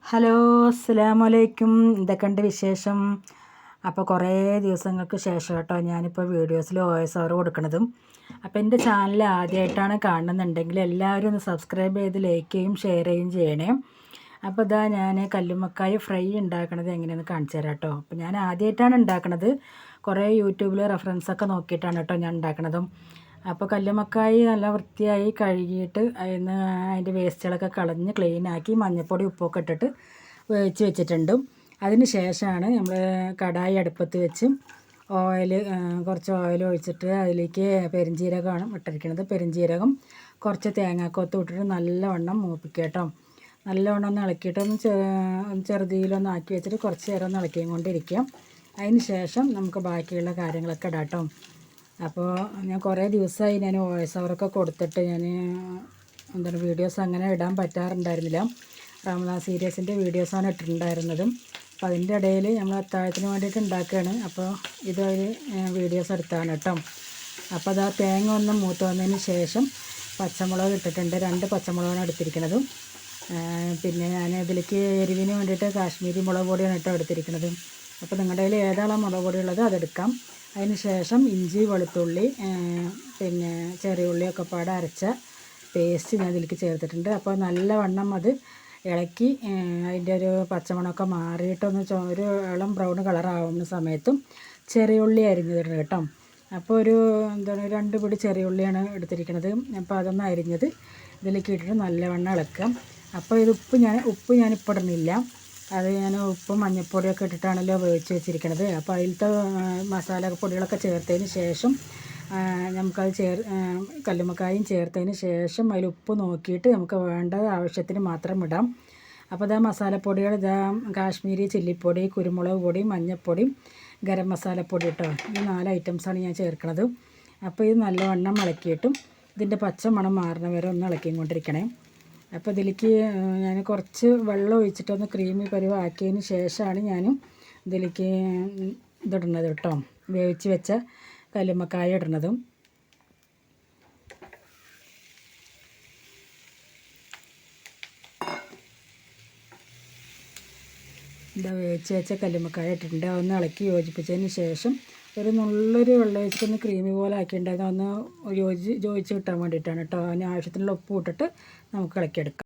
Hello, അസ്സലാമലൈക്കും. എന്തൊക്കെയുണ്ട് വിശേഷം? അപ്പോൾ കുറേ ദിവസങ്ങൾക്ക് ശേഷം കേട്ടോ ഞാനിപ്പോൾ വീഡിയോസിൽ വോയിസ് ഓവർ കൊടുക്കണതും. അപ്പോൾ എൻ്റെ ചാനൽ ആദ്യമായിട്ടാണ് കാണുന്നുണ്ടെങ്കിൽ എല്ലാവരും ഒന്ന് സബ്സ്ക്രൈബ് ചെയ്ത് ലൈക്ക് ചെയ്യും ഷെയർ ചെയ്യും ചെയ്യണേ. അപ്പോൾ ഇതാ ഞാൻ കല്ലുമ്മക്കായ ഫ്രൈ ഉണ്ടാക്കണത് എങ്ങനെയാണെന്ന് കാണിച്ചു തരാം കേട്ടോ. അപ്പോൾ ഞാൻ ആദ്യമായിട്ടാണ് ഉണ്ടാക്കണത്. കുറേ യൂട്യൂബിൽ റെഫറൻസൊക്കെ നോക്കിയിട്ടാണ് കേട്ടോ ഞാൻ ഉണ്ടാക്കണതും. അപ്പോൾ കല്ലുമ്മക്കായ നല്ല വൃത്തിയായി കഴുകിയിട്ട് അതിൻ്റെ വേസ്റ്റുകളൊക്കെ കളഞ്ഞ് ക്ലീനാക്കി മഞ്ഞൾപ്പൊടി ഉപ്പൊക്കെ ഇട്ടിട്ട് വേവിച്ച് വെച്ചിട്ടുണ്ട്. അതിന് ശേഷമാണ് നമ്മൾ കടായി അടുപ്പത്ത് വെച്ച് കുറച്ച് ഓയിൽ ഒഴിച്ചിട്ട് അതിലേക്ക് പെരുംജീരകമാണ് ഇട്ടിരിക്കുന്നത്. പെരുംജീരകം കുറച്ച് തേങ്ങാക്കൊത്തും ഇട്ടിട്ട് നല്ലവണ്ണം മൂപ്പിക്കുക കേട്ടോ. നല്ലവണ്ണം ഒന്ന് ഇളക്കിയിട്ടൊന്ന് ചെറുതീയിലൊന്ന് ആക്കി വെച്ചിട്ട് കുറച്ച് നേരം ഒന്ന് ഇളക്കിയും കൊണ്ടിരിക്കുക. അതിന് ശേഷം നമുക്ക് ബാക്കിയുള്ള കാര്യങ്ങളൊക്കെ ഇടാം കേട്ടോ. അപ്പോൾ ഞാൻ കുറേ ദിവസമായി ഞാൻ വോയിസ് ഓവറൊക്കെ കൊടുത്തിട്ട് വീഡിയോസ് അങ്ങനെ ഇടാൻ പറ്റാറുണ്ടായിരുന്നില്ല. റമദാൻ സീരീസിൻ്റെ വീഡിയോസാണ് ഇട്ടിട്ടുണ്ടായിരുന്നതും. അപ്പോൾ അതിൻ്റെ ഇടയിൽ നമ്മൾ അത്താഴത്തിന് വേണ്ടിയിട്ട് ഉണ്ടാക്കുകയാണ്. അപ്പോൾ ഇതൊരു വീഡിയോസ് എടുത്താണ് കേട്ടോ. അപ്പോൾ അത് ആ തേങ്ങ ഒന്ന് മൂത്ത് വന്നതിന് ശേഷം പച്ചമുളക് ഇട്ടിട്ടുണ്ട്. 2 പച്ചമുളകാണ് എടുത്തിരിക്കുന്നത്. പിന്നെ ഞാൻ ഇതിലേക്ക് എരിവിന് വേണ്ടിയിട്ട് കാശ്മീരി മുളക് പൊടിയാണ് കേട്ടോ എടുത്തിരിക്കുന്നത്. അപ്പോൾ നിങ്ങളുടെ കയ്യിൽ ഏതാണ് മുളക് പൊടി ഉള്ളത് അതെടുക്കാം. അതിന് ശേഷം ഇഞ്ചി വെളുത്തുള്ളി പിന്നെ ചെറിയ ഉള്ളിയൊക്കെ പാടെ അരച്ച പേസ്റ്റ് ഞാൻ ഇതിലേക്ക് ചേർത്തിട്ടുണ്ട്. അപ്പോൾ നല്ലവണ്ണം അത് ഇളക്കി അതിൻ്റെ ഒരു പച്ചമണമൊക്കെ മാറിയിട്ടൊന്ന് ഒരു ഇളം ബ്രൗൺ കളറാവുന്ന സമയത്തും ചെറിയ ഉള്ളി അരിഞ്ഞിട്ടുണ്ട് കേട്ടോ. അപ്പോൾ ഒരു 2 പിടി ചെറിയ ഉള്ളിയാണ് എടുത്തിരിക്കുന്നത്. അപ്പോൾ അതൊന്ന് അരിഞ്ഞത് ഇതിലേക്ക് ഇട്ടിട്ട് നല്ലവണ്ണം ഇളക്കുക. അപ്പോൾ ഇത് ഉപ്പ് ഞാനിപ്പോൾ ഇടുന്നില്ല. അത് ഞാൻ ഉപ്പും മഞ്ഞൾപ്പൊടിയൊക്കെ ഇട്ടിട്ടാണല്ലോ വേവിച്ച് വെച്ചിരിക്കുന്നത്. അപ്പോൾ അതിലത്തെ മസാല പൊടികളൊക്കെ ചേർത്തതിന് ശേഷം നമുക്കത് കല്ലുമ്മക്കായും ചേർത്തതിന് ശേഷം അതിൽ ഉപ്പ് നോക്കിയിട്ട് നമുക്ക് വേണ്ട ആവശ്യത്തിന് മാത്രം ഇടാം. അപ്പോൾ ഇതാ മസാലപ്പൊടികൾ കാശ്മീരി ചില്ലിപ്പൊടി, കുരുമുളക് പൊടി, മഞ്ഞൾപ്പൊടി, ഗരം മസാലപ്പൊടി കേട്ടോ. ഈ 4 ഐറ്റംസാണ് ഞാൻ ചേർക്കുന്നത്. അപ്പോൾ ഇത് നല്ലവണ്ണം ഇളക്കിയിട്ടും ഇതിൻ്റെ പച്ച മണം മാറുന്ന വരെ ഒന്ന് ഇളക്കിയും കൊണ്ടിരിക്കണേ. അപ്പോൾ ഇതിലേക്ക് ഞാൻ കുറച്ച് വെള്ളം ഒഴിച്ചിട്ടൊന്ന് ക്രീമി പരുവാക്കിയതിന് ശേഷമാണ് ഞാൻ ഇതിലേക്ക് ഇതിടുന്നത് കേട്ടോ. വേവിച്ച് വെച്ച കല്ലുമ്മക്കായ ഇടുന്നതും. വേവിച്ച് വെച്ച കല്ലുമ്മക്കായ ഇട്ടിട്ടുണ്ട്. ഒന്ന് ഇളക്കി യോജിപ്പിച്ചതിന് ശേഷം ഒരു നുള്ളൊരു വെള്ളം ഒഴിച്ചിട്ടൊന്ന് ക്രീമി പോലെ ആക്കിയിട്ടുണ്ടായിരുന്നു. ഒന്ന് യോജിച്ച് കിട്ടാൻ വേണ്ടിയിട്ടാണ് കേട്ടോ. അതിന് ആവശ്യത്തിനുള്ള ഉപ്പ് ഇട്ടിട്ട് നമുക്ക് ഇളക്കിയെടുക്കാം.